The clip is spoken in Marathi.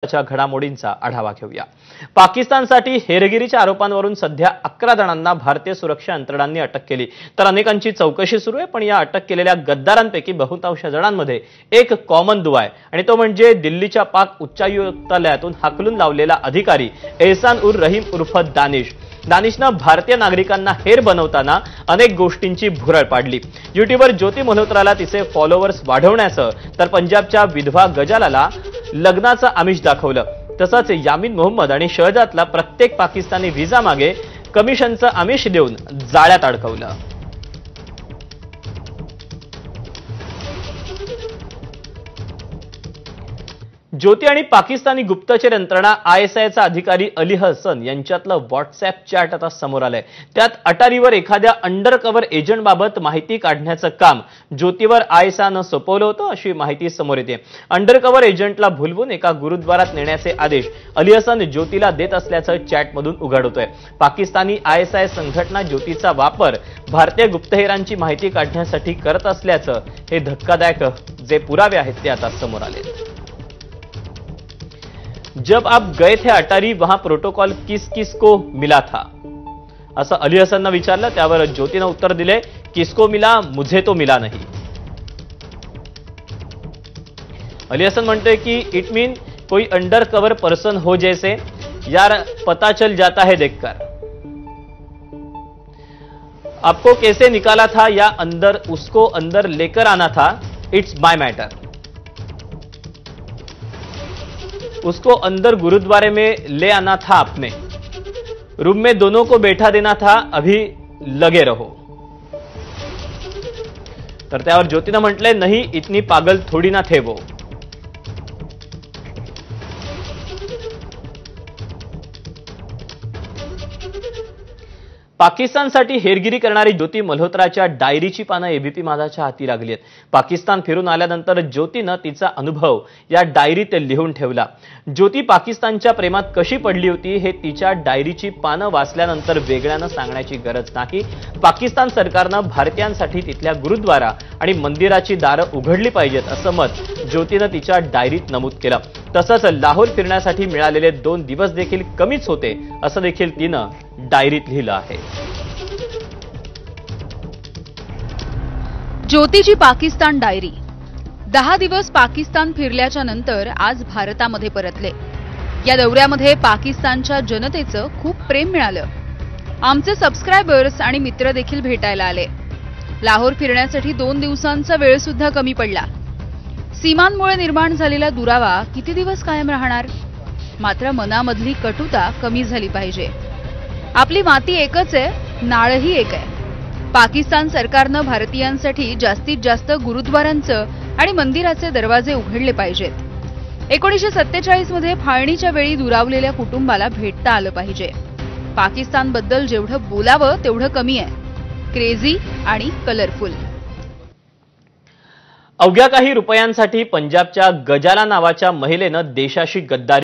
च्या घडामोडींचा आढावा घेऊया। पाकिस्तानसाठी हेरगिरीच्या आरोपांवरून सध्या 11 जणांना भारतीय सुरक्षा यंत्रणांनी अटक केली, तर अनेकांची चौकशी सुरू आहे। पण या अटक केलेल्या गद्दारांपैकी बहुतांश जणांमध्ये एक कॉमन दुवा आहे, आणि तो म्हणजे दिल्लीच्या पाक उच्चायुक्तालयातून हाकलून लावलेला अधिकारी एहसान उर रहीम उर्फ दानिशनं भारतीय नागरिकांना हेर बनवताना अनेक गोष्टींची भुरळ पाडली। यूट्यूबर ज्योती मल्होत्राला तिचे फॉलोअर्स वाढवण्याचं, तर पंजाबच्या विधवा गजालाला लग्नाचं आमिष दाखवलं। तसंच यामीन मोहम्मद आणि शहजादला प्रत्येक पाकिस्तानी व्हिसा मागे कमिशनचं आमिष देऊन जाळ्यात अडकवलं। ज्योती आणि पाकिस्तानी गुप्तचर यंत्रणा ISIचा अधिकारी अली हसन यांच्यातलं व्हॉट्सअॅप चॅट आता समोर आलंय। त्यात अटारीवर एखाद्या अंडरकव्हर एजंटबाबत माहिती काढण्याचं काम ज्योतीवर ISIनं सोपवलं होतं, अशी माहिती समोर येते। अंडरकव्हर एजंटला भुलवून एका गुरुद्वारात नेण्याचे आदेश अली हसन ज्योतीला देत असल्याचं चॅटमधून उघड होतंय। पाकिस्तानी ISI संघटना ज्योतीचा वापर भारतीय गुप्तहेरांची माहिती काढण्यासाठी करत असल्याचं हे धक्कादायक जे पुरावे आहेत ते आता समोर आले। जब आप गए थे अटारी, वहां प्रोटोकॉल किस किस को मिला था, असं अली हसननं विचारलं। त्यावर ज्योतीनं उत्तर दिले, किसको मिला, मुझे तो मिला नहीं। अली हसन म्हणतोय की इट मीन कोई अंडर कवर पर्सन हो जैसे, यार पता चल जाता है देखकर। आपको कैसे निकाला था या अंदर उसको अंदर लेकर आना था, इट्स माय मैटर। उसको अंदर गुरुद्वारे में ले आना था आपने, रूम में दोनों को बैठा देना था, अभी लगे रहो। तर त्यावर ज्योतीनं म्हटलंय, नहीं इतनी पागल थोड़ी ना थे वो। पाकिस्तानसाठी हेरगिरी करणारी ज्योती मल्होत्राच्या डायरीची पानं एबीपी माझाच्या हाती लागली आहेत। पाकिस्तान फिरून आल्यानंतर ज्योतीनं तिचा अनुभव या डायरीत लिहून ठेवला। ज्योती पाकिस्तानच्या प्रेमात कशी पडली होती हे तिच्या डायरीची पानं वाचल्यानंतर वेगळ्यानं सांगण्याची गरज नाही। पाकिस्तान सरकारनं भारतीयांसाठी तिथल्या गुरुद्वारा आणि मंदिराची दारं उघडली पाहिजेत, असं मत ज्योतीनं तिच्या डायरीत नमूद केलं। तसंच लाहोर फिरण्यासाठी मिळालेले 2 दिवस देखील कमीच होते, असं देखील तिनं डायरीत लिहिलं आहे। ज्योतीची पाकिस्तान डायरी। 10 दिवस पाकिस्तान फिरल्याच्या नंतर आज भारतामध्ये परतले। या दौऱ्यामध्ये पाकिस्तानच्या जनतेचं खूप प्रेम मिळालं। आमचे सबस्क्रायबर्स आणि मित्र देखील भेटायला आले। लाहोर फिरण्यासाठी 2 दिवसांचा वेळ सुद्धा कमी पडला। सीमांमुळे निर्माण झालेला दुरावा किती दिवस कायम राहणार? मात्र मनामधली कटुता कमी झाली पाहिजे। आपली माती एकच आहे, नाळही एक आहे। पाकिस्तान सरकारनं भारतीयांसाठी जास्तीत जास्त गुरुद्वारांचं आणि मंदिराचे दरवाजे उघडले पाहिजेत। 1947 मध्ये फाळणीच्या वेळी दुरावलेल्या कुटुंबाला भेटता आलं पाहिजे। पाकिस्तानबद्दल जेवढं बोलावं तेवढं कमी आहे, क्रेझी आणि कलरफुल। अवघ्या काही रुपयांसाठी पंजाबच्या गजाला नावाच्या महिलेनं देशाशी गद्दारी